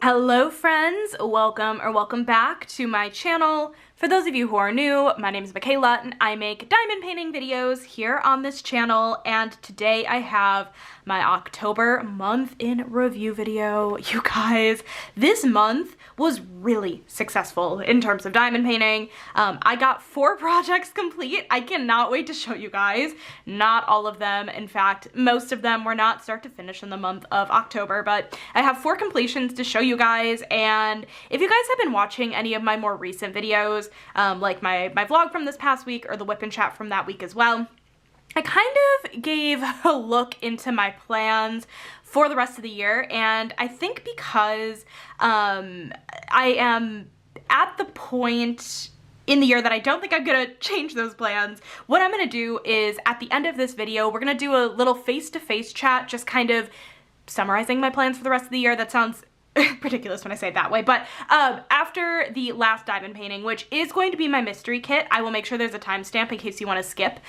Hello friends, welcome back to my channel. For those of you who are new, my name is Michaela and I make diamond painting videos here on this channel, and today I have my October month in review video. You guys, this month was really successful in terms of diamond painting. I got 4 projects complete. I cannot wait to show you guys. Not all of them, in fact, most of them were not start to finish in the month of October, but I have 4 completions to show you guys. And if you guys have been watching any of my more recent videos, like my vlog from this past week or the whip and chat from that week as well, I kind of gave a look into my plans for the rest of the year, and I think because I am at the point in the year that I don't think I'm gonna change those plans, what I'm gonna do is at the end of this video, we're gonna do a little face-to-face chat, just kind of summarizing my plans for the rest of the year. That sounds ridiculous when I say it that way, but after the last diamond painting, which is going to be my mystery kit, I will make sure there's a timestamp in case you want to skip.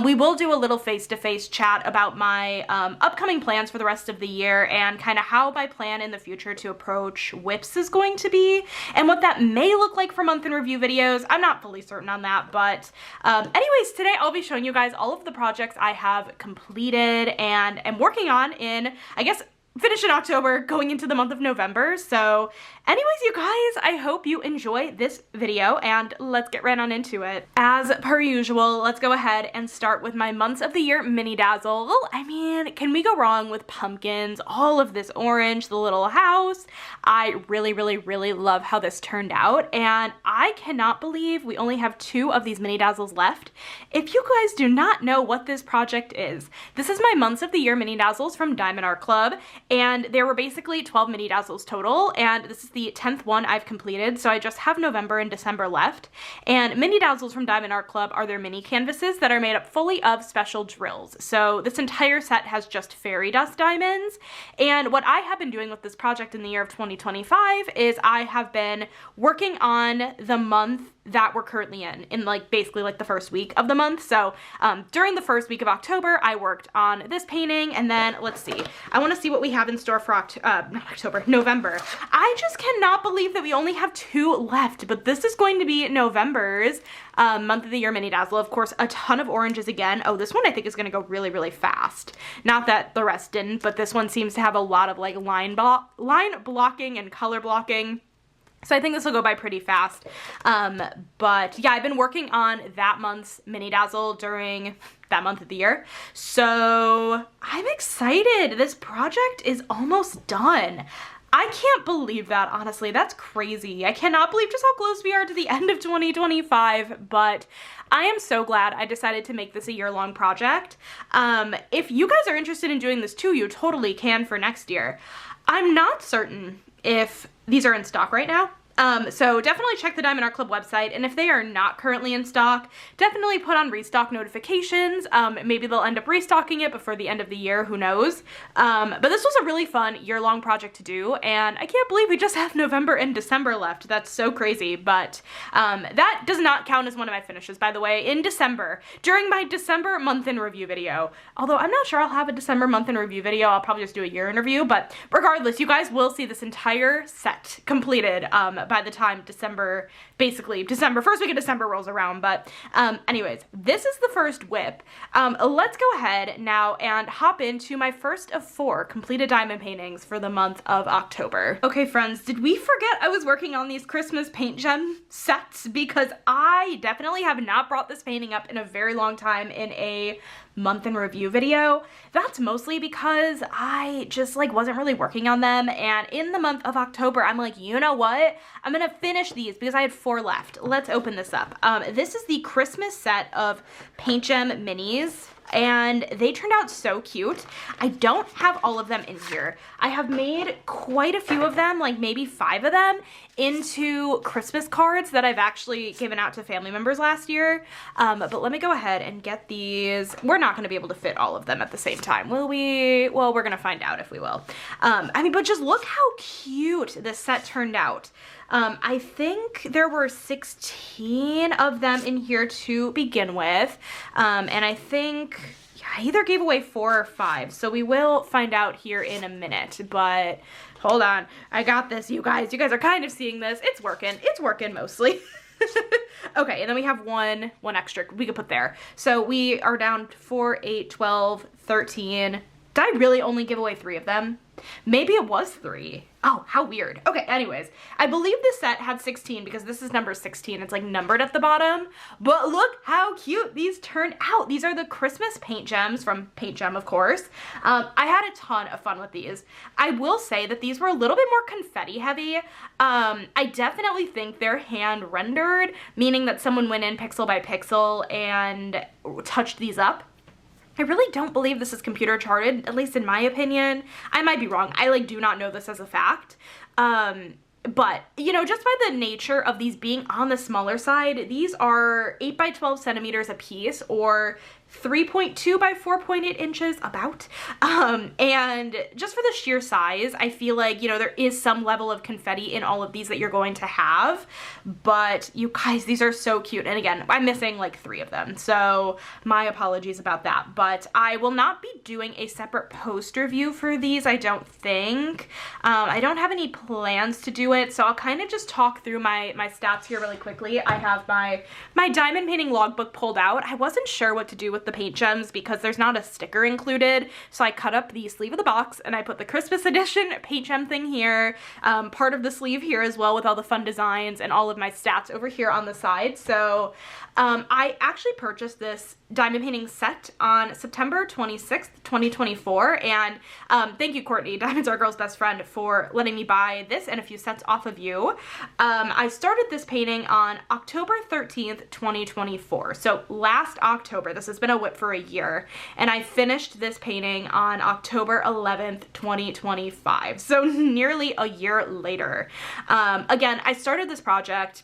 We will do a little face-to-face chat about my upcoming plans for the rest of the year and kind of how my plan in the future to approach whips is going to be and what that may look like for month in review videos. I'm not fully certain on that, but anyways, today I'll be showing you guys all of the projects I have completed and am working on in, I guess, finish in October, going into the month of November. So anyways, you guys, I hope you enjoy this video and let's get right on into it. As per usual, let's go ahead and start with my months of the year mini dazzle. I mean, can we go wrong with pumpkins? All of this orange, the little house. I really love how this turned out, and I cannot believe we only have 2 of these mini dazzles left. If you guys do not know what this project is, this is my months of the year mini dazzles from Diamond Art Club. And there were basically 12 mini dazzles total, and this is the 10th one I've completed, so I just have November and December left. And mini dazzles from Diamond Art Club are their mini canvases that are made up fully of special drills. So this entire set has just fairy dust diamonds, and what I have been doing with this project in the year of 2025 is I have been working on the month that we're currently in like basically like the first week of the month. So during the first week of October, I worked on this painting, and then let's see, I want to see what we have in store for November. I just cannot believe that we only have 2 left, but this is going to be November's month of the year mini dazzle. Of course, a ton of oranges again. Oh, this one I think is going to go really fast. Not that the rest didn't, but this one seems to have a lot of like line blocking and color blocking. So I think this will go by pretty fast. But yeah, I've been working on that month's mini dazzle during that month of the year. So I'm excited. This project is almost done. I can't believe that, honestly. That's crazy. I cannot believe just how close we are to the end of 2025, but I am so glad I decided to make this a year-long project. If you guys are interested in doing this too, you totally can for next year. I'm not certain if these are in stock right now. So definitely check the Diamond Art Club website, and if they are not currently in stock, definitely put on restock notifications. Maybe they'll end up restocking it before the end of the year, who knows. But this was a really fun year-long project to do, and I can't believe we just have November and December left. That's so crazy, but that does not count as one of my finishes, by the way. In December, during my December month in review video, although I'm not sure I'll have a December month in review video, I'll probably just do a year in review, but regardless, you guys will see this entire set completed by the time December, first week of December rolls around. But anyways, this is the first whip. Let's go ahead now and hop into my first of 4 completed diamond paintings for the month of October. Okay friends, did we forget I was working on these Christmas paint gem sets? Because I definitely have not brought this painting up in a very long time in a month in review video. That's mostly because I just like wasn't really working on them, and in the month of October I'm like, you know what, I'm gonna finish these because I had 4 left. Let's open this up. This is the Christmas set of paint gem minis, and they turned out so cute. I don't have all of them in here. I have made quite a few of them, like maybe 5 of them, into Christmas cards that I've actually given out to family members last year. But let me go ahead and get these. We're not gonna be able to fit all of them at the same time, will we? Well, we're gonna find out if we will. I mean, but just look how cute this set turned out. I think there were 16 of them in here to begin with, and I think, yeah, I either gave away 4 or 5, so we will find out here in a minute, but hold on. I got this, you guys. You guys are kind of seeing this. It's working. It's working mostly. Okay, and then we have one extra we could put there. So we are down 4, 8, 12, 13. Did I really only give away 3 of them? Maybe it was 3. Oh, how weird. Okay, anyways, I believe this set had 16 because this is number 16. It's like numbered at the bottom, but look how cute these turned out. These are the Christmas paint gems from Paint Gem, of course. I had a ton of fun with these. I will say that these were a little bit more confetti heavy. I definitely think they're hand rendered, meaning that someone went in pixel by pixel and touched these up. I really don't believe this is computer charted, at least in my opinion. I might be wrong. I do not know this as a fact. But, you know, just by the nature of these being on the smaller side, these are 8 by 12 centimeters a piece, or 3.2 by 4.8 inches about. And just for the sheer size, I feel like, you know, there is some level of confetti in all of these that you're going to have, but you guys, these are so cute. And again, I'm missing like 3 of them, so my apologies about that, but I will not be doing a separate post review for these, I don't think. I don't have any plans to do it, so I'll kind of just talk through my stats here really quickly. I have my diamond painting logbook pulled out. I wasn't sure what to do with the paint gems because there's not a sticker included, so I cut up the sleeve of the box and I put the Christmas edition paint gem thing here, part of the sleeve here as well with all the fun designs, and all of my stats over here on the side. So I actually purchased this diamond painting set on September 26th, 2024, and thank you, Courtney, Diamonds Are Girl's best friend, for letting me buy this and a few sets off of you. I started this painting on October 13th, 2024, so last October. This has been a whip for a year, and I finished this painting on October 11th, 2025, so nearly a year later. Again, I started this project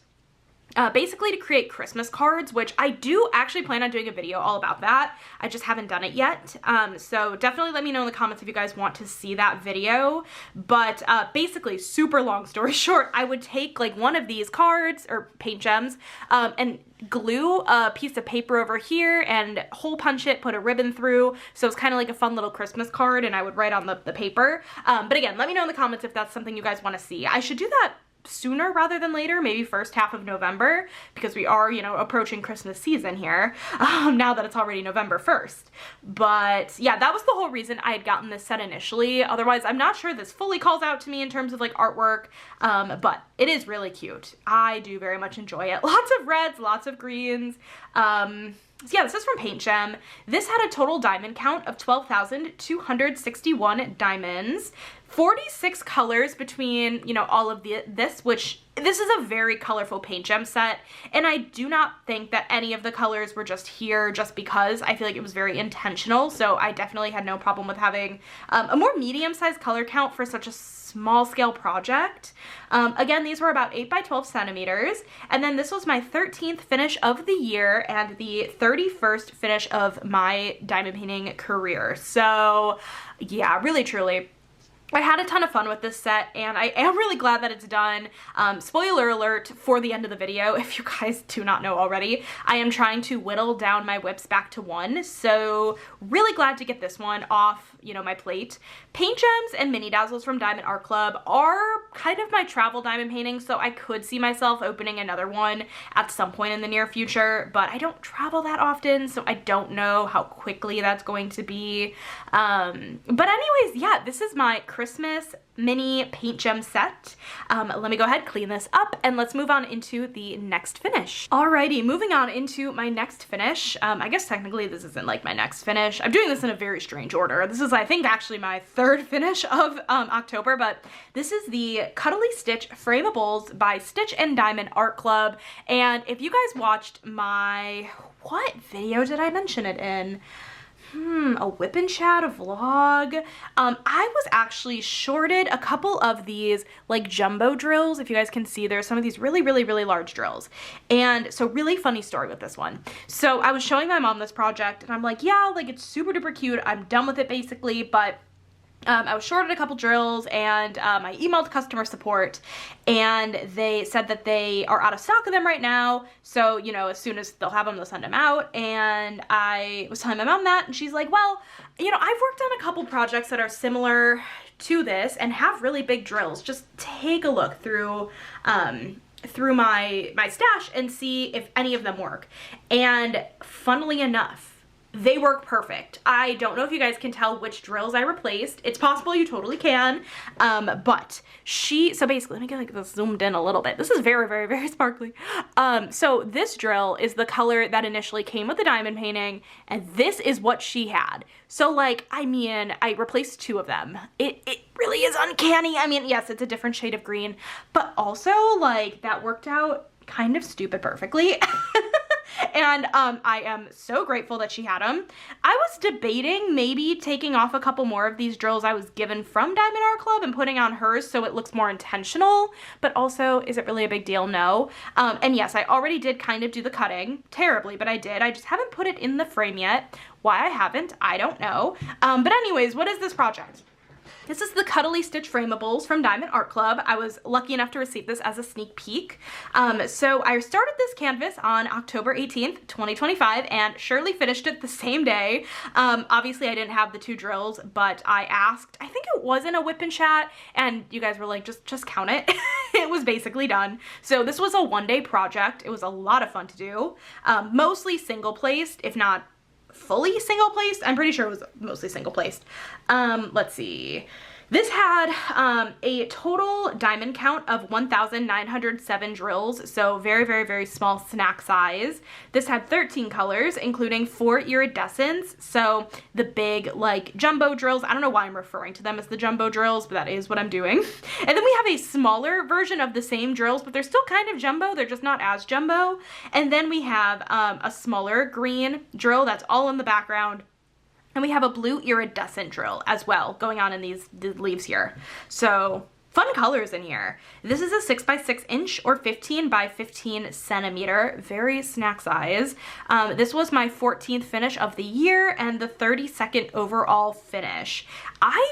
basically to create Christmas cards, which I do actually plan on doing a video all about that. I just haven't done it yet. So definitely let me know in the comments if you guys want to see that video. But basically, super long story short, I would take like one of these cards or paint gems and glue a piece of paper over here and hole punch it, put a ribbon through, so it's kind of like a fun little Christmas card, and I would write on the paper. But again, let me know in the comments if that's something you guys want to see. I should do that sooner rather than later, maybe first half of November, because we are, you know, approaching Christmas season here, now that it's already November 1st. But yeah, that was the whole reason I had gotten this set initially. Otherwise, I'm not sure this fully calls out to me in terms of like artwork, but it is really cute. I do very much enjoy it. Lots of reds, lots of greens. So yeah, this is from Paint Gem. This had a total diamond count of 12,261 diamonds, 46 colors between, you know, all of this, which this is a very colorful Paint Gem set, and I do not think that any of the colors were just here just because. I feel like it was very intentional, so I definitely had no problem with having a more medium-sized color count for such a small scale project. Again, these were about 8 by 12 centimeters, and then this was my 13th finish of the year and the 31st finish of my diamond painting career. So yeah, really truly, I had a ton of fun with this set, and I am really glad that it's done. Spoiler alert for the end of the video, if you guys do not know already, I am trying to whittle down my whips back to 1, so really glad to get this one off, you know, my plate. Paint gems and mini dazzles from Diamond Art Club are kind of my travel diamond painting, so I could see myself opening another one at some point in the near future, but I don't travel that often, so I don't know how quickly that's going to be. But anyways, yeah, this is my Christmas mini paint gem set. Let me go ahead, clean this up, and let's move on into the next finish. Alrighty, moving on into my next finish. I guess technically this isn't like my next finish. I'm doing this in a very strange order. This is, I think, actually my 3rd finish of October, but this is the Cuddly Stitch Framables by Stitch and Diamond Art Club. And if you guys watched my, what video did I mention it in? A Whip and Chat, a vlog. I was actually shorted a couple of these like jumbo drills. If you guys can see, there's some of these really large drills. And so really funny story with this one. So I was showing my mom this project and I'm like, yeah, like it's super duper cute. I'm done with it basically, but I was shorted a couple drills, and I emailed customer support, and they said that they are out of stock of them right now. So, you know, as soon as they'll have them, they'll send them out. And I was telling my mom that, and she's like, well, you know, I've worked on a couple projects that are similar to this and have really big drills. Just take a look through my stash and see if any of them work. And funnily enough, they work perfect. I don't know if you guys can tell which drills I replaced. It's possible you totally can. But so basically, let me get like this zoomed in a little bit. This is very, very, very sparkly. So this drill is the color that initially came with the diamond painting, and this is what she had. So like, I mean, I replaced 2 of them. It really is uncanny. I mean, yes, it's a different shade of green, but also like that worked out kind of stupid perfectly. And I am so grateful that she had them. I was debating maybe taking off a couple more of these drills I was given from Diamond Art Club and putting on hers so it looks more intentional, but also, is it really a big deal? No. And yes, I already did kind of do the cutting, terribly, but I did. I just haven't put it in the frame yet. Why I haven't, I don't know. But anyways, what is this project? This is the Cuddly Stitch Framables from Diamond Art Club. I was lucky enough to receive this as a sneak peek. So I started this canvas on October 18th, 2025, and surely finished it the same day. Obviously I didn't have the 2 drills, but I asked, I think it was in a whip and chat, and you guys were like, just count it. It was basically done. So this was a 1-day project. It was a lot of fun to do. Mostly single placed, if not fully single placed. I'm pretty sure it was mostly single placed. Let's see. This had a total diamond count of 1,907 drills, so very, very, very small snack size. This had 13 colors, including 4 iridescents, so the big, like, jumbo drills. I don't know why I'm referring to them as the jumbo drills, but that is what I'm doing. And then we have a smaller version of the same drills, but they're still kind of jumbo. They're just not as jumbo. And then we have a smaller green drill that's all in the background. And we have a blue iridescent drill as well going on in these leaves here. So fun colors in here. This is a 6x6 inch or 15 by 15 centimeter, very snack size. This was my 14th finish of the year and the 32nd overall finish.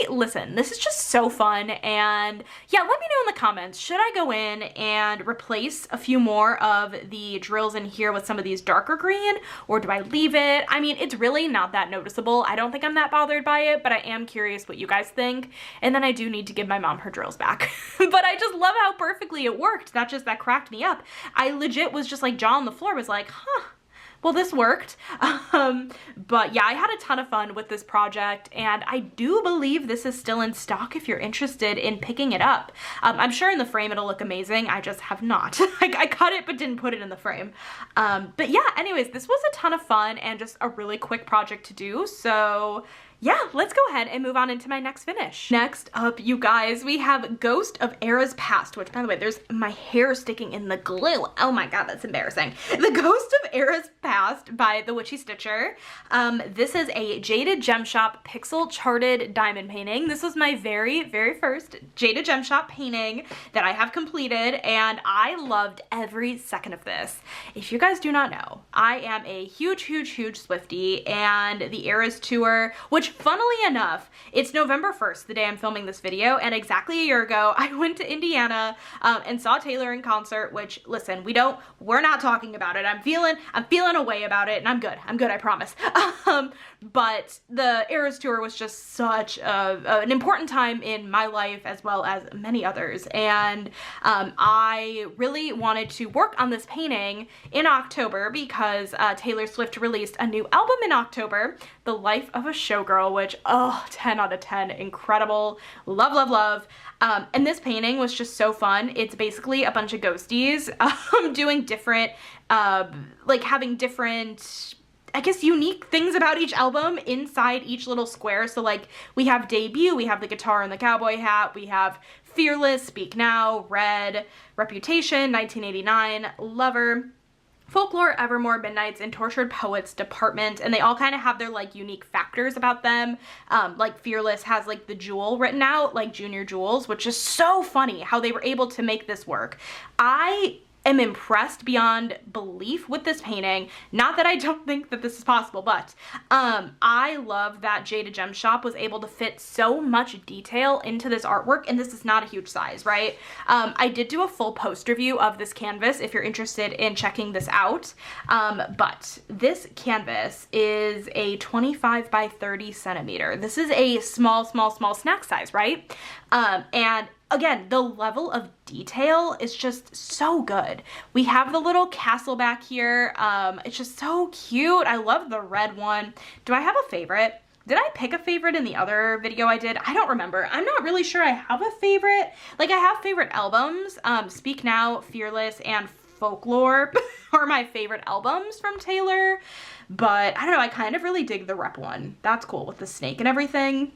Listen, this is just so fun, and yeah, let me know in the comments, should I go in and replace a few more of the drills in here with some of these darker green, or do I leave it? I mean, it's really not that noticeable. I don't think I'm that bothered by it, but I am curious what you guys think, and then I do need to give my mom her drills back. But I just love how perfectly it worked. That cracked me up. I legit was just like jaw on the floor, was like, huh, well, this worked. But yeah, I had a ton of fun with this project, and I do believe this is still in stock if you're interested in picking it up. I'm sure in the frame it'll look amazing. I just have not. I cut it but didn't put it in the frame. But yeah, anyways, this was a ton of fun and just a really quick project to do. So yeah, let's go ahead and move on into my next finish. Next up, you guys, we have Ghost of Eras Past, which, by the way, there's my hair sticking in the glue. Oh my god, that's embarrassing. The Ghost of Eras Past by the Witchy Stitcher. This is a Jaded Gem Shop pixel charted diamond painting. This was my very, very first Jaded Gem Shop painting that I have completed, and I loved every second of this. If you guys do not know, I am a huge, huge, huge Swiftie, and the Eras tour, which funnily enough, it's November 1st, the day I'm filming this video, and exactly a year ago, I went to Indiana and saw Taylor in concert, which, listen, we're not talking about it. I'm feeling a way about it, and I'm good, I promise. But the Eras tour was just such an important time in my life, as well as many others, and I really wanted to work on this painting in October because Taylor Swift released a new album in October, The Life of a Showgirl, which, oh, 10 out of 10, incredible, love, love, love. And this painting was just so fun. It's basically a bunch of ghosties doing different, like having different, I guess, unique things about each album inside each little square. So like we have Debut, we have the guitar and the cowboy hat, we have Fearless, Speak Now, Red, Reputation, 1989, Lover, Folklore, Evermore, Midnights, and Tortured Poets Department, and they all kind of have their like unique factors about them. Like Fearless has like the jewel written out, like Junior Jewels, which is so funny how they were able to make this work. I am impressed beyond belief with this painting. Not that I don't think that this is possible, but I love that Jada Gem Shop was able to fit so much detail into this artwork, and this is not a huge size, right? I did do a full post review of this canvas if you're interested in checking this out, but this canvas is a 25 by 30 centimeter. This is a small snack size, right? And again, the level of detail is just so good. We have the little castle back here. It's just so cute. I love the red one. Do I have a favorite? Did I pick a favorite in the other video I did? I don't remember. I'm not really sure I have a favorite. Like, I have favorite albums. Speak Now, Fearless, and Folklore are my favorite albums from Taylor. But I don't know, I kind of really dig the rep one. That's cool with the snake and everything.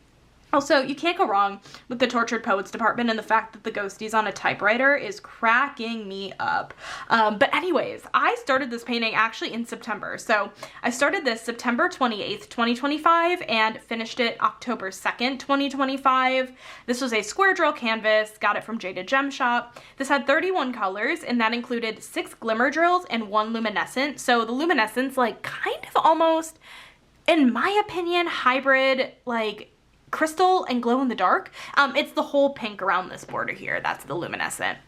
Also, you can't go wrong with the Tortured Poets department, and the fact that the ghosties on a typewriter is cracking me up. But anyways, I started this painting actually in September. So I started this September 28th, 2025 and finished it October 2nd, 2025. This was a square drill canvas, got it from Jada Gem Shop. This had 31 colors, and that included 6 glimmer drills and 1 luminescent. So the luminescent's like kind of almost, in my opinion, hybrid, like crystal and glow in the dark. It's the whole pink around this border here. That's the luminescent.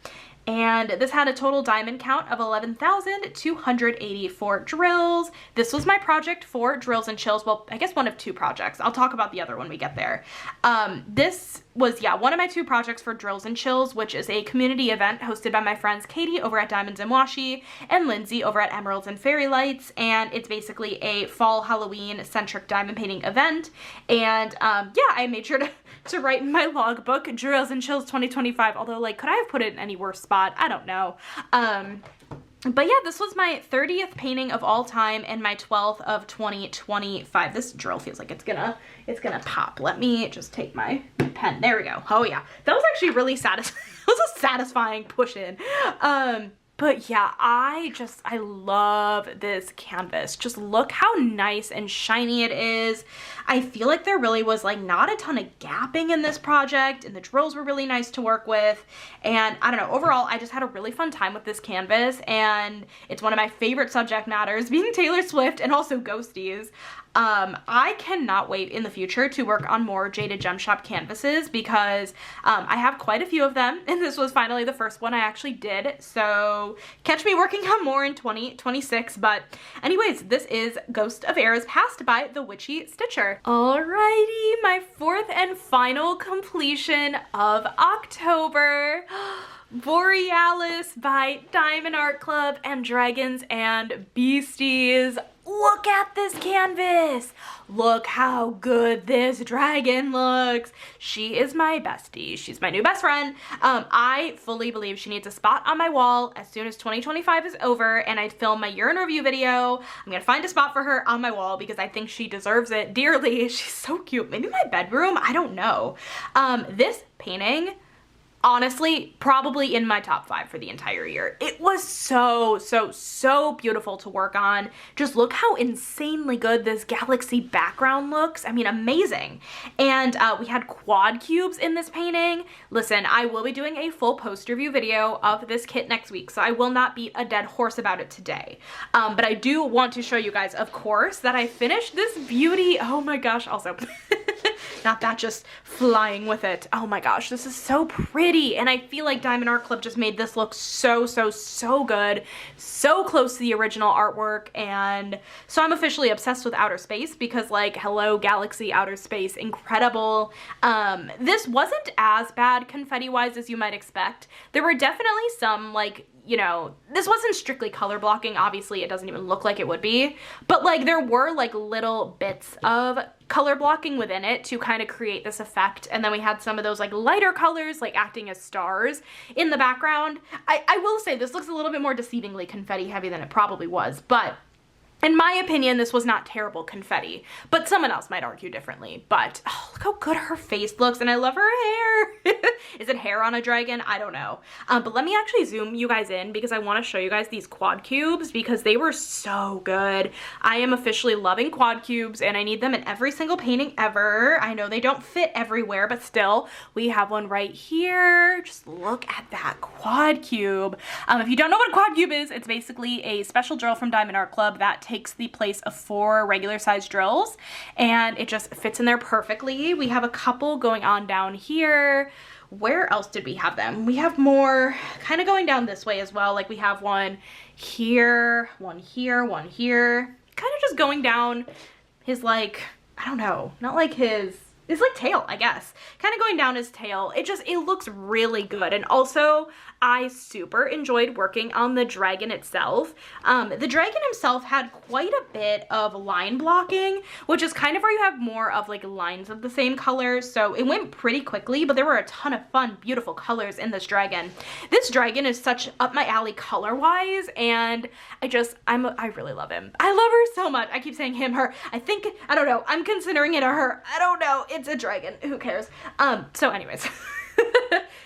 And this had a total diamond count of 11,284 drills. This was my project for Drills and Chills. Well, I guess one of 2 projects. I'll talk about the other when we get there. This was, yeah, one of my 2 projects for Drills and Chills, which is a community event hosted by my friends Katie over at Diamonds and Washi and Lindsay over at Emeralds and Fairy Lights. And it's basically a fall Halloween centric diamond painting event. And yeah, I made sure to write in my logbook, Drills and Chills 2025, although, like, could I have put it in any worse spot? I don't know. But yeah, this was my 30th painting of all time and my 12th of 2025. This drill feels like it's gonna pop. Let me just take my pen. There we go. Oh yeah, that was actually really satisfying. It was a satisfying push in. But yeah, I love this canvas. Just look how nice and shiny it is. I feel like there really was like not a ton of gapping in this project, and the drills were really nice to work with. And I don't know, overall, I just had a really fun time with this canvas, and it's one of my favorite subject matters, being Taylor Swift and also ghosties. I cannot wait in the future to work on more Jada Gem Shop canvases because I have quite a few of them, and this was finally the first one I actually did. So catch me working on more in 2026. But anyways, this is Ghost of Eras Passed by the Witchy Stitcher. Alrighty, my 4th and final completion of October. Borealis by Diamond Art Club and Dragons and Beasties. Look at this canvas. Look how good this dragon looks. She is my bestie. She's my new best friend. I fully believe she needs a spot on my wall as soon as 2025 is over and I film my year in review video. I'm gonna find a spot for her on my wall because I think she deserves it dearly. She's so cute. Maybe my bedroom? I don't know. This painting, honestly, probably in my top 5 for the entire year. It was so beautiful to work on. Just look how insanely good this galaxy background looks. I mean, amazing. And we had quad cubes in this painting. Listen, I will be doing a full post review video of this kit next week, so I will not beat a dead horse about it today. But I do want to show you guys, of course, that I finished this beauty. Oh my gosh, also. Not that, just flying with it. Oh my gosh, this is so pretty. And I feel like Diamond Art Club just made this look so good. So close to the original artwork. And so I'm officially obsessed with outer space because, like, hello, galaxy, outer space, incredible. This wasn't as bad confetti-wise as you might expect. There were definitely some, like, you know, this wasn't strictly color blocking. Obviously, it doesn't even look like it would be. But, like, there were, like, little bits of color blocking within it to kind of create this effect. And then we had some of those, like, lighter colors, like, acting as stars in the background. I will say this looks a little bit more deceivingly confetti heavy than it probably was. But in my opinion, this was not terrible confetti, but someone else might argue differently. But oh, look how good her face looks, and I love her hair. Is it hair on a dragon? I don't know. But let me actually zoom you guys in because I want to show you guys these quad cubes because they were so good. I am officially loving quad cubes and I need them in every single painting ever. I know they don't fit everywhere, but still, we have one right here. Just look at that quad cube. If you don't know what a quad cube is, it's basically a special drill from Diamond Art Club that takes the place of 4 regular size drills and it just fits in there perfectly. We have a couple going on down here. Where else did we have them? We have more kind of going down this way as well. Like we have one here, one here, one here. Kind of just going down his like, I don't know, not like his, it's like tail, I guess. Kind of going down his tail. It looks really good. And also, I super enjoyed working on the dragon itself. The dragon himself had quite a bit of line blocking, which is kind of where you have more of like lines of the same color. So it went pretty quickly, but there were a ton of fun, beautiful colors in this dragon. This dragon is such up my alley color-wise, and I really love him. I love her so much. I keep saying him, her. I don't know. I'm considering it a her. I don't know. It's a dragon. Who cares? So anyways.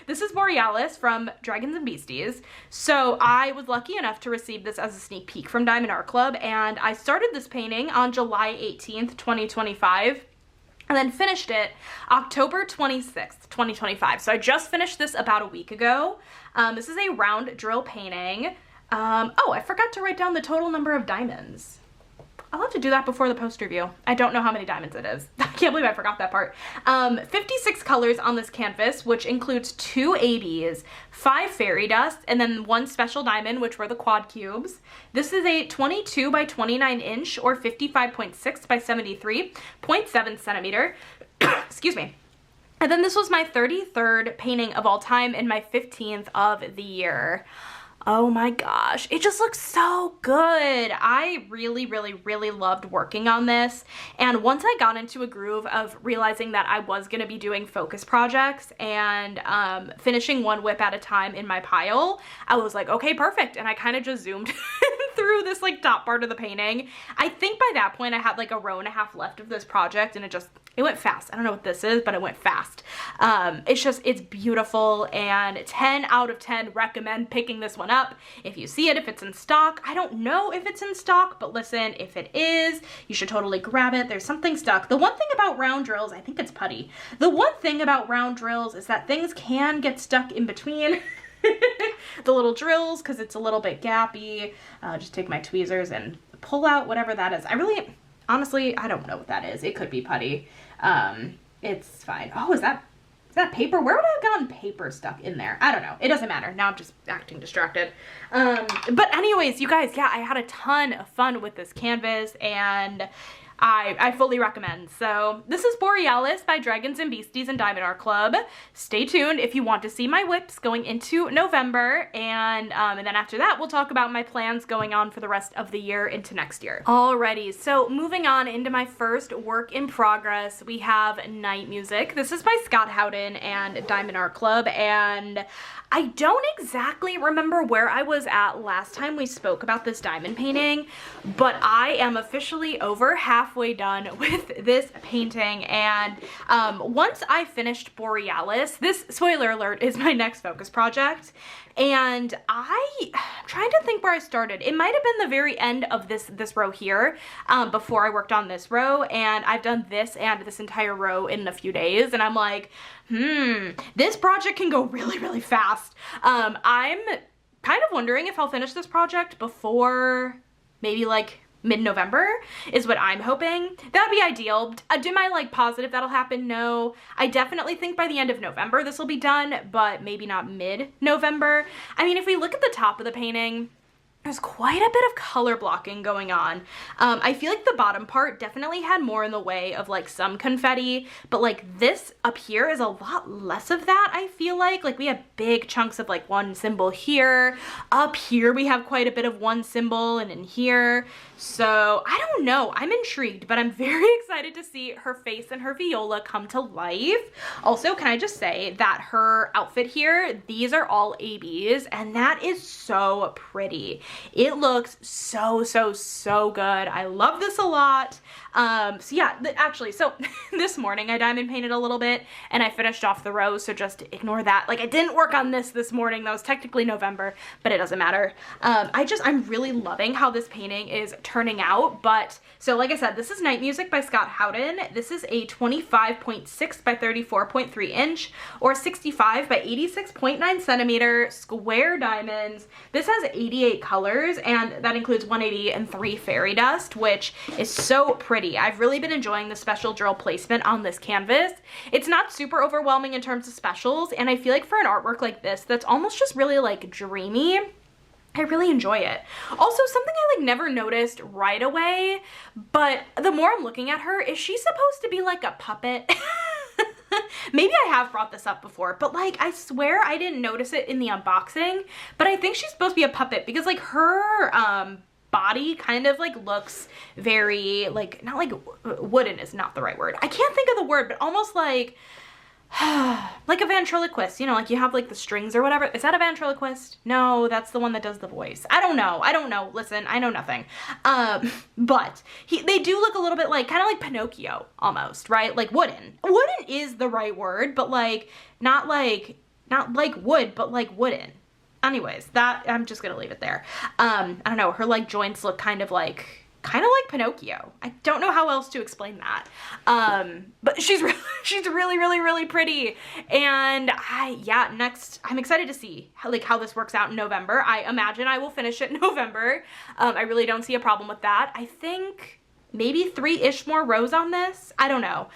This is Borealis from Dragons and Beasties. So I was lucky enough to receive this as a sneak peek from Diamond Art Club, and I started this painting on July 18th, 2025, and then finished it October 26th, 2025. So I just finished this about a week ago. This is a round drill painting. Oh, I forgot to write down the total number of diamonds. I'll have to do that before the post review. I don't know how many diamonds it is. I can't believe I forgot that part. 56 colors on this canvas, which includes 2 ABs, 5 fairy dust, and then 1 special diamond, which were the quad cubes. This is a 22 by 29 inch or 55.6 by 73.7 centimeter. Excuse me. And then this was my 33rd painting of all time and my 15th of the year. Oh my gosh, it just looks so good. I really, really, really loved working on this. And once I got into a groove of realizing that I was gonna be doing focus projects and finishing one whip at a time in my pile, I was like, okay, perfect. And I kind of just zoomed through this like top part of the painting. I think by that point I had like a row and a half left of this project and it went fast. I don't know what this is, but it went fast. It's beautiful, and 10 out of 10 recommend picking this one up. If you see it, if it's in stock. I don't know if it's in stock, but listen, if it is, you should totally grab it. There's something stuck. The one thing about round drills, I think it's putty. The one thing about round drills is that things can get stuck in between the little drills because it's a little bit gappy. Just take my tweezers and pull out whatever that is. Honestly, I don't know what that is. It could be putty. It's fine. Oh, is that paper? Where would I have gotten paper stuck in there? I don't know. It doesn't matter. Now I'm just acting distracted. But anyways, you guys, yeah, I had a ton of fun with this canvas, and I fully recommend. So this is Borealis by Dragons and Beasties and Diamond Art Club. Stay tuned if you want to see my whips going into November, and then after that we'll talk about my plans going on for the rest of the year into next year. Alrighty, so moving on into my first work in progress, we have Night Music. This is by Scott Howden and Diamond Art Club, and I don't exactly remember where I was at last time we spoke about this diamond painting, but I am officially over halfway done with this painting, and once I finished Borealis, this, spoiler alert, is my next focus project, and I'm trying to think where I started. It might have been the very end of this row here, before I worked on this row, and I've done this and this entire row in a few days, and I'm like, this project can go really, really fast. I'm kind of wondering if I'll finish this project before maybe like mid-November is what I'm hoping. That'd be ideal. Am I like positive that'll happen? No. I definitely think by the end of November this will be done, but maybe not mid-November. I mean, if we look at the top of the painting, there's quite a bit of color blocking going on. I feel like the bottom part definitely had more in the way of like some confetti, but like this up here is a lot less of that, I feel like. Like we have big chunks of like one symbol here. Up here we have quite a bit of one symbol, and in here. So I don't know, I'm intrigued, but I'm very excited to see her face and her viola come to life. Also, can I just say that her outfit here, these are all ABs, and that is so pretty. It looks so, so, so good. I love this a lot. So yeah, actually, so this morning I diamond painted a little bit and I finished off the rose, so just ignore that. Like, I didn't work on this morning. That was technically November, but it doesn't matter. I'm really loving how this painting is turning out. But so like I said, this is Night Music by Scott Howden. This is a 25.6 by 34.3 inch or 65 by 86.9 centimeter square diamonds. This has 88 colors, and that includes 180 and 3 fairy dust, which is so pretty. I've really been enjoying the special drill placement on this canvas. It's not super overwhelming in terms of specials, and I feel like for an artwork like this that's almost just really like dreamy, I really enjoy it. Also, something I like never noticed right away, but the more I'm looking at her, is she supposed to be like a puppet? Maybe I have brought this up before, but like, I swear I didn't notice it in the unboxing, but I think she's supposed to be a puppet because like her body kind of like looks very like, not like wooden is not the right word. I can't think of the word, but almost like like a ventriloquist, you know, like you have like the strings or whatever. Is that a ventriloquist? No, that's the one that does the voice. I don't know. Listen, I know nothing. But they do look a little bit like, kind of like Pinocchio almost, right? Like wooden. Wooden is the right word, but like, not like wood, but like wooden. Anyways, that, I'm just gonna leave it there. I don't know, her like joints look kind of like Pinocchio. I don't know how else to explain that. But she's really pretty. And next, I'm excited to see how this works out in November. I imagine I will finish it in November. I really don't see a problem with that. I think maybe 3-ish more rows on this. I don't know.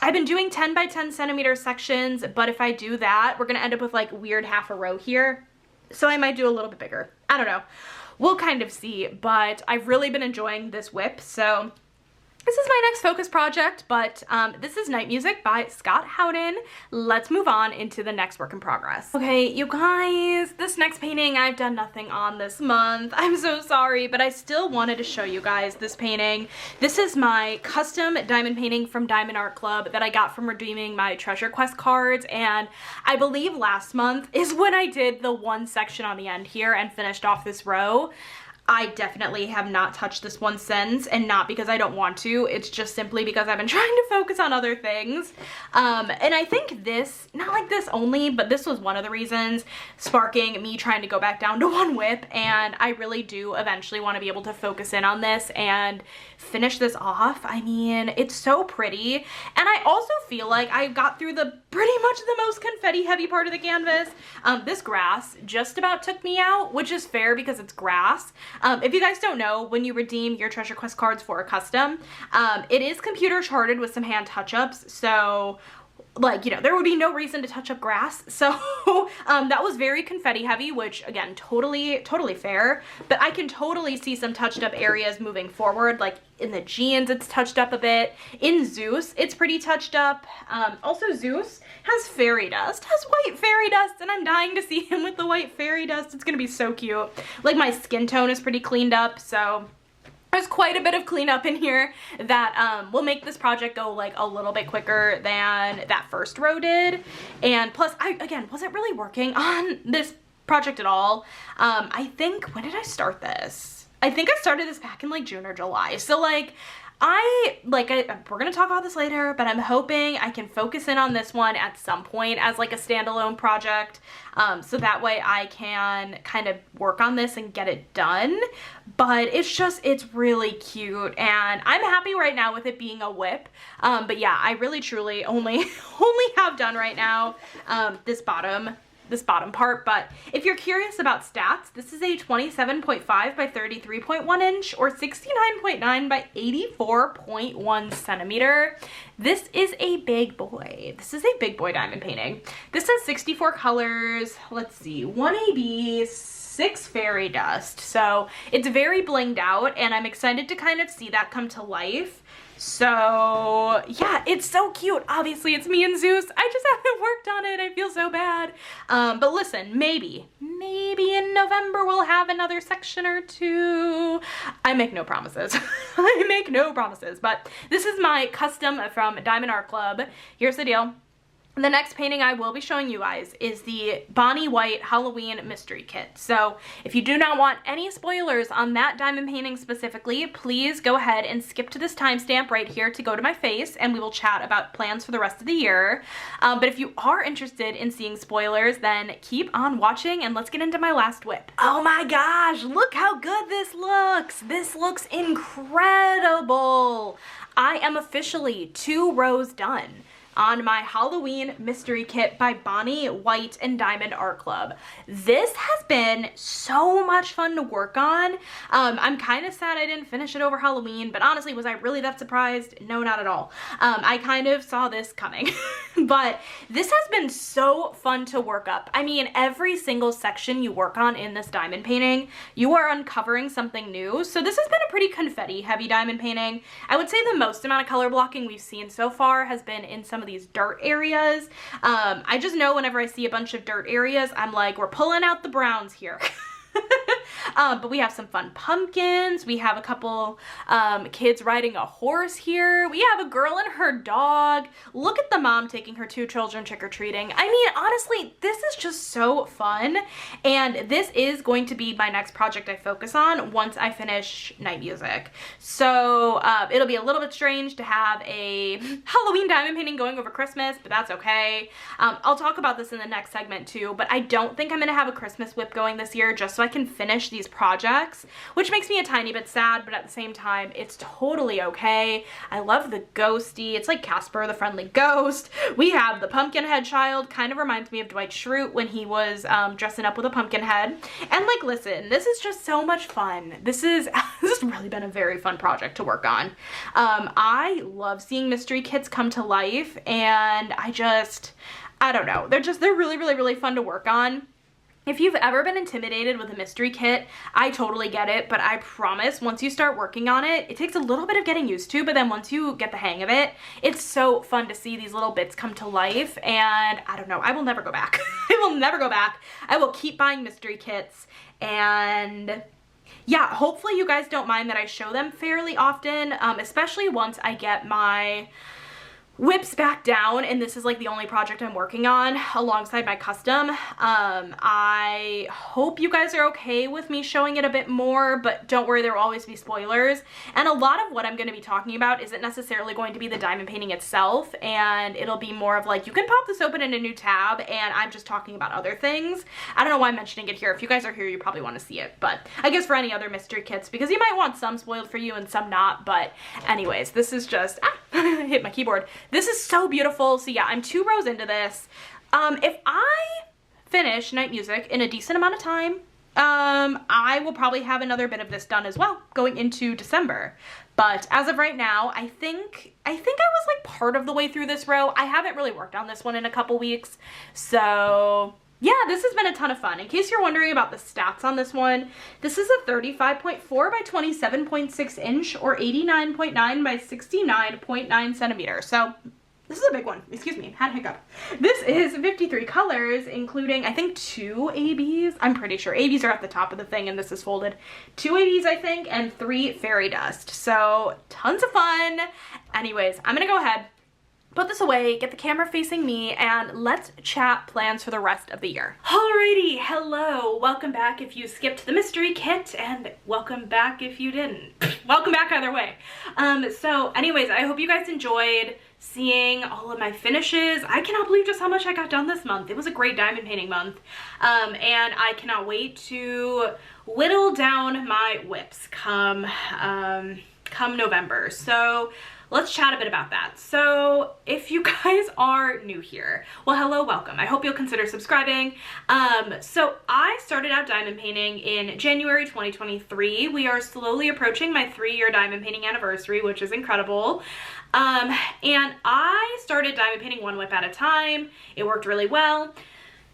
I've been doing 10 by 10 centimeter sections, but if I do that, we're gonna end up with like weird half a row here. So I might do a little bit bigger. I don't know. We'll kind of see, but I've really been enjoying this whip, so this is my next focus project, but this is Night Music by Scott Howden. Let's move on into the next work in progress. Okay, you guys, this next painting I've done nothing on this month. I'm so sorry, but I still wanted to show you guys this painting. This is my custom diamond painting from Diamond Art Club that I got from redeeming my Treasure Quest cards, and I believe last month is when I did the one section on the end here and finished off this row. I definitely have not touched this one since, and not because I don't want to, it's just simply because I've been trying to focus on other things. And I think this, not like this only, but this was one of the reasons sparking me trying to go back down to one whip, and I really do eventually want to be able to focus in on this and finish this off. I mean, it's so pretty, and I also feel like I got through pretty much the most confetti heavy part of the canvas. This grass just about took me out, which is fair because it's grass. If you guys don't know, when you redeem your Treasure Quest cards for a custom, it is computer charted with some hand touch-ups, so like, you know, there would be no reason to touch up grass. So that was very confetti heavy, which again, totally fair, but I can totally see some touched up areas moving forward. Like in the jeans, it's touched up a bit. In Zeus, it's pretty touched up. Also Zeus has fairy dust, has white fairy dust, and I'm dying to see him with the white fairy dust. It's gonna be so cute. Like my skin tone is pretty cleaned up, so there's quite a bit of cleanup in here that will make this project go like a little bit quicker than that first row did. And plus, I, again, wasn't really working on this project at all. I think, when did I start this? I think I started this back in like June or July. So like, we're gonna talk about this later, but I'm hoping I can focus in on this one at some point as like a standalone project, so that way I can kind of work on this and get it done. But it's really cute, and I'm happy right now with it being a whip. But yeah, I really truly only have done right now this bottom part. But if you're curious about stats, this is a 27.5 by 33.1 inch or 69.9 by 84.1 centimeter. This is a big boy. This is a big boy diamond painting. This has 64 colors. Let's see, 1 AB, 6 fairy dust. So it's very blinged out, and I'm excited to kind of see that come to life. So yeah, it's so cute. Obviously it's me and Zeus. I just haven't worked on it. I feel so bad. But listen, maybe in November we'll have another section or two. I make no promises. I make no promises, but this is my custom from Diamond Art Club. Here's the deal. The next painting I will be showing you guys is the Bonnie White Halloween Mystery Kit. So if you do not want any spoilers on that diamond painting specifically, please go ahead and skip to this timestamp right here to go to my face, and we will chat about plans for the rest of the year. But if you are interested in seeing spoilers, then keep on watching and let's get into my last whip. Oh my gosh, look how good this looks. This looks incredible. I am officially 2 rows done on my Halloween mystery kit by Bonnie White and Diamond Art Club. This has been so much fun to work on. I'm kind of sad I didn't finish it over Halloween, but honestly, was I really that surprised? No, not at all. I kind of saw this coming, but this has been so fun to work up. I mean, every single section you work on in this diamond painting, you are uncovering something new. So this has been a pretty confetti heavy diamond painting. I would say the most amount of color blocking we've seen so far has been in some of these dirt areas. I just know whenever I see a bunch of dirt areas, I'm like, we're pulling out the browns here. But we have some fun pumpkins. We have a couple kids riding a horse here. We have a girl and her dog. Look at the mom taking her 2 children trick-or-treating. I mean, honestly, this is just so fun. And this is going to be my next project I focus on once I finish night music. So it'll be a little bit strange to have a Halloween diamond painting going over Christmas, but that's okay. I'll talk about this in the next segment too, but I don't think I'm gonna have a Christmas whip going this year just so I can finish these projects, which makes me a tiny bit sad, but at the same time, it's totally okay. I love the ghosty. It's like Casper the Friendly Ghost. We have the pumpkin head child. Kind of reminds me of Dwight Schrute when he was dressing up with a pumpkin head. And like, listen, this is just so much fun. This has really been a very fun project to work on. I love seeing mystery kits come to life, and I don't know. They're really fun to work on. If you've ever been intimidated with a mystery kit, I totally get it, but I promise once you start working on it, it takes a little bit of getting used to, but then once you get the hang of it, it's so fun to see these little bits come to life, and I don't know, I will never go back. I will never go back. I will keep buying mystery kits, and yeah, hopefully you guys don't mind that I show them fairly often, especially once I get my whips back down and this is like the only project I'm working on alongside my custom. I hope you guys are okay with me showing it a bit more, but don't worry, there will always be spoilers. And a lot of what I'm going to be talking about isn't necessarily going to be the diamond painting itself, and it'll be more of like, you can pop this open in a new tab and I'm just talking about other things. I don't know why I'm mentioning it here. If you guys are here, you probably want to see it, but I guess for any other mystery kits, because you might want some spoiled for you and some not. But anyways, this is just, hit my keyboard. This is so beautiful. So yeah, I'm 2 rows into this. If I finish night music in a decent amount of time, I will probably have another bit of this done as well going into December. But as of right now, I think I was like part of the way through this row. I haven't really worked on this one in a couple weeks. So yeah, this has been a ton of fun. In case you're wondering about the stats on this one, this is a 35.4 by 27.6 inch or 89.9 by 69.9 centimeters. So this is a big one. Excuse me, had a hiccup. This is 53 colors, including, I think, 2 ABs. I'm pretty sure. ABs are at the top of the thing, and this is folded. 2 ABs, I think, and 3 fairy dust. So, tons of fun. Anyways, I'm gonna go ahead, put this away, get the camera facing me, and let's chat plans for the rest of the year. Alrighty, hello. Welcome back if you skipped the mystery kit, and welcome back if you didn't. Welcome back either way. So anyways, I hope you guys enjoyed seeing all of my finishes. I cannot believe just how much I got done this month. It was a great diamond painting month. And I cannot wait to whittle down my whips come November. So let's chat a bit about that. So if you guys are new here, well, hello, welcome. I hope you'll consider subscribing. So I started out diamond painting in January 2023. We are slowly approaching my 3-year diamond painting anniversary, which is incredible. And I started diamond painting 1 whip at a time. It worked really well.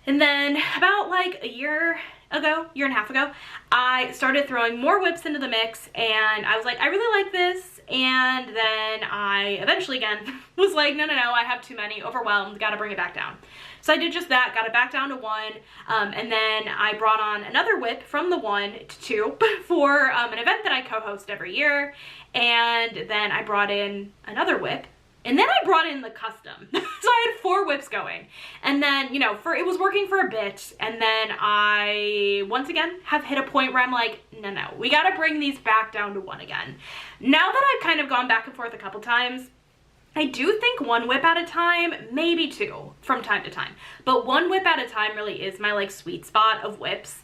And then about like a year and a half ago, I started throwing more whips into the mix, and I was like, I really like this. And then I eventually again was like, no, I have too many, overwhelmed, gotta bring it back down. So I did just that, got it back down to 1, and then I brought on another whip from the 1 to 2 for an event that I co-host every year, and then I brought in another whip, and then I brought in the custom. So I had 4 more whips going. And then, you know, it was working for a bit, and then I, once again, have hit a point where I'm like, no, we gotta bring these back down to one again. Now that I've kind of gone back and forth a couple times, I do think one whip at a time, maybe two from time to time. But one whip at a time really is my like sweet spot of whips,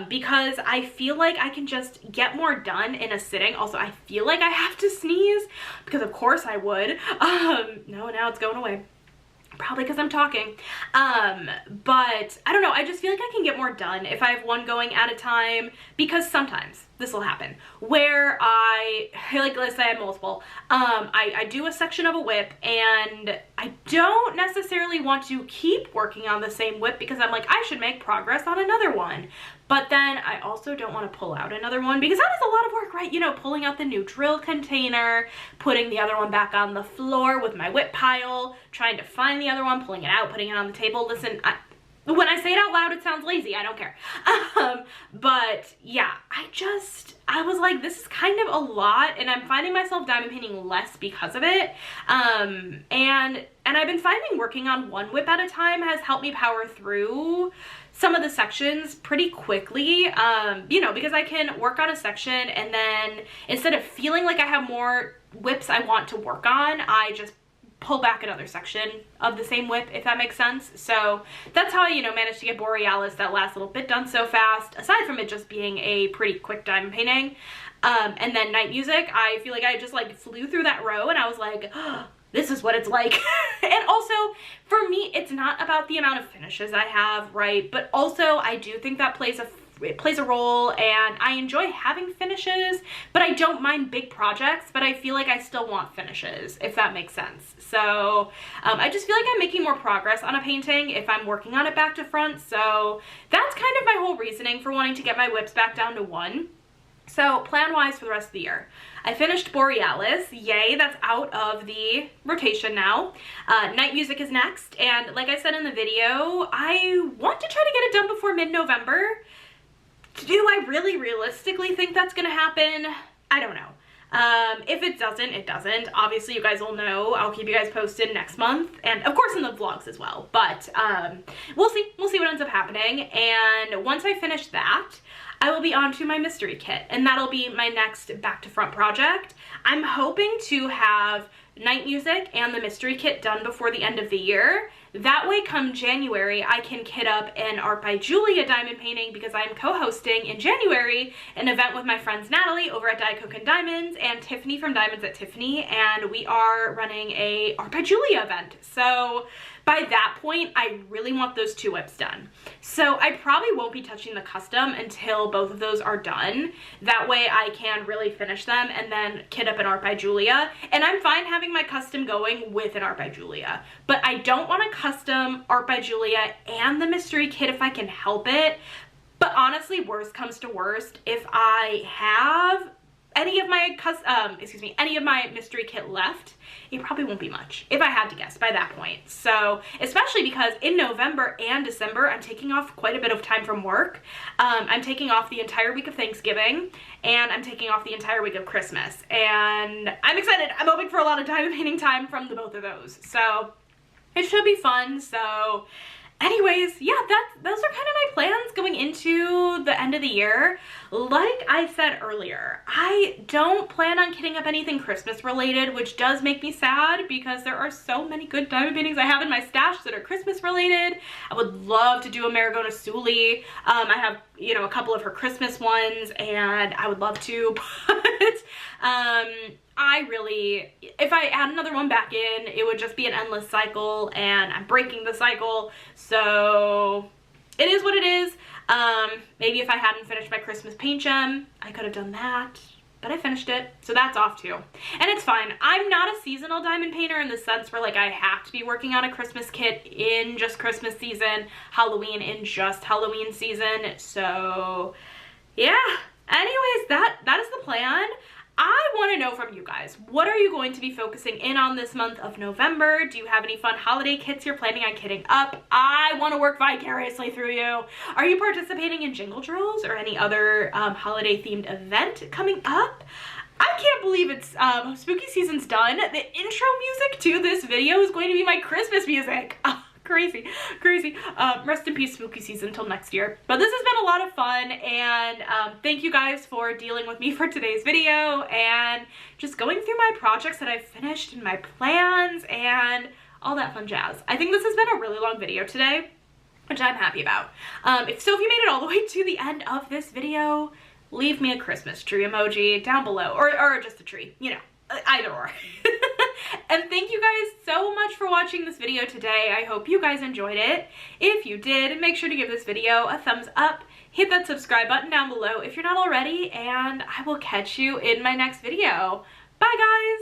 because I feel like I can just get more done in a sitting. Also, I feel like I have to sneeze because of course I would. No, now it's going away. Probably because I'm talking. But I don't know, I just feel like I can get more done if I have one going at a time, because sometimes this will happen where let's say I have multiple. I do a section of a whip and I don't necessarily want to keep working on the same whip because I'm like, I should make progress on another one. But then I also don't want to pull out another one because that is a lot of work, right? You know, pulling out the new drill container, putting the other one back on the floor with my whip pile, trying to find the other one, pulling it out, putting it on the table. Listen, when I say it out loud, it sounds lazy. I don't care. But yeah, I was like, this is kind of a lot, and I'm finding myself diamond painting less because of it. And I've been finding working on one whip at a time has helped me power through some of the sections pretty quickly, you know, because I can work on a section and then instead of feeling like I have more whips I want to work on, I just pull back another section of the same whip, if that makes sense. So that's how I, you know, managed to get Borealis, that last little bit, done so fast, aside from it just being a pretty quick diamond painting. And then Night Music, I feel like I just like flew through that row and I was like, oh, this is what it's like. And also, for me, it's not about the amount of finishes I have, right? But also, I do think that it plays a role, and I enjoy having finishes, but I don't mind big projects, but I feel like I still want finishes, if that makes sense. So I just feel like I'm making more progress on a painting if I'm working on it back to front. So that's kind of my whole reasoning for wanting to get my whips back down to one. So plan-wise for the rest of the year, I finished Borealis, yay, that's out of the rotation now. Night Music is next, and like I said in the video, I want to try to get it done before mid-November. Do I really realistically think that's gonna happen? I don't know. If it doesn't, it doesn't. Obviously, you guys will know. I'll keep you guys posted next month, and of course in the vlogs as well. But we'll see what ends up happening. And once I finish that, I will be on to my mystery kit, and that'll be my next back to front project. I'm hoping to have Night Music and the mystery kit done before the end of the year. That way, come January, I can kit up an Art by Julia diamond painting because I'm co-hosting in January an event with my friends Natalie over at Die Cook and Diamonds and Tiffany from Diamonds at Tiffany, and we are running a Art by Julia event. So by that point, I really want those two whips done. So I probably won't be touching the custom until both of those are done. That way I can really finish them and then kit up an Art by Julia. And I'm fine having my custom going with an Art by Julia, but I don't want a custom Art by Julia and the mystery kit if I can help it. But honestly, worst comes to worst, if I have any of my mystery kit left, it probably won't be much, if I had to guess, by that point. So, especially because in November and December, I'm taking off quite a bit of time from work. I'm taking off the entire week of Thanksgiving, and I'm taking off the entire week of Christmas. And I'm excited. I'm hoping for a lot of diamond painting time from the both of those. So, it should be fun. So, anyways, yeah, those are kind of my plans going into the end of the year. Like I said earlier, I don't plan on kitting up anything Christmas related, which does make me sad because there are so many good diamond paintings I have in my stash that are Christmas related. I would love to do a Marigona Suli. I have, you know, a couple of her Christmas ones, and I would love to, but if I add another one back in, it would just be an endless cycle, and I'm breaking the cycle. So it is what it is. Maybe if I hadn't finished my Christmas paint gem, I could have done that, but I finished it, so that's off too. And it's fine. I'm not a seasonal diamond painter in the sense where like I have to be working on a Christmas kit in just Christmas season, Halloween in just Halloween season. So yeah, anyways, that is the plan. I want to know from you guys, what are you going to be focusing in on this month of November? Do you have any fun holiday kits you're planning on kitting up? I want to work vicariously through you. Are you participating in jingle drills or any other holiday themed event coming up? I can't believe it's spooky season's done. The intro music to this video is going to be my Christmas music. Crazy, crazy. Rest in peace, spooky season, until next year. But this has been a lot of fun, and thank you guys for dealing with me for today's video and just going through my projects that I've finished and my plans and all that fun jazz. I think this has been a really long video today, which I'm happy about. If you made it all the way to the end of this video, leave me a Christmas tree emoji down below, or just a tree, you know, either or. And thank you guys so much for watching this video today. I hope you guys enjoyed it. If you did, make sure to give this video a thumbs up, hit that subscribe button down below if you're not already, and I will catch you in my next video. Bye guys!